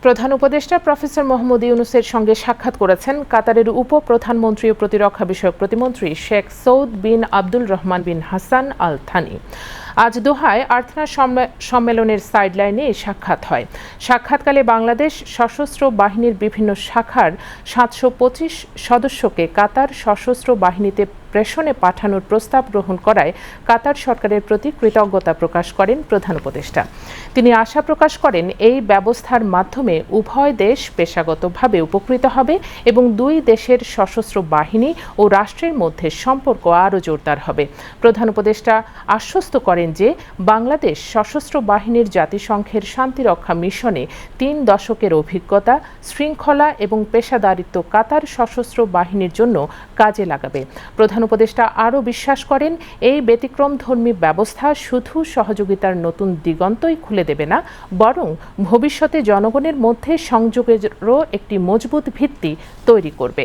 প্রধান উপদেষ্টা প্রফেসর মোহাম্মদ ইউনূসের সঙ্গে সাক্ষাৎ করেছেন কাতারের উপ-প্রধানমন্ত্রী ও প্রতিরক্ষা বিষয়ক প্রতিমন্ত্রী শেখ সৌদ বিন আব্দুল রহমান বিন হাসান আল থানি। আজ দোহায় আর্থনা সম্মেলনের সাইডলাইনে এই সাক্ষাৎ হয়। সাক্ষাৎকালে বাংলাদেশ সশস্ত্র বাহিনীর বিভিন্ন শাখার ৭২৫ সদস্যকে কাতার সশস্ত্র বাহিনীতে প্রেষণে পাঠানোর প্রস্তাব গ্রহণ করায় কাতার সরকারের প্রতি কৃতজ্ঞতা প্রকাশ করেন প্রধান উপদেষ্টা। তিনি আশা প্রকাশ করেন এই ব্যবস্থার মাধ্যমে উভয় দেশ পেশাগতভাবে উপকৃত হবে এবং দুই দেশের সশস্ত্র বাহিনী ও রাষ্ট্রের মধ্যে সম্পর্ক আরও জোরদার হবে। প্রধান উপদেষ্টা আশ্বস্ত করেন যে বাংলাদেশ সশস্ত্র বাহিনীর জাতিসংঘের শান্তিরক্ষা মিশনে ৩ দশকের অভিজ্ঞতা, শৃঙ্খলা এবং পেশাদারিত্ব কাতার সশস্ত্র বাহিনীর জন্য কাজে লাগাবে। প্রধান উপদেষ্টা আরও বিশ্বাস করেন এই ব্যতিক্রমধর্মী ব্যবস্থা শুধু সহযোগিতার নতুন দিগন্তই খুলে দেবে না, বরং ভবিষ্যতে জনগণের মধ্যে সংযোগেরও একটি মজবুত ভিত্তি তৈরি করবে।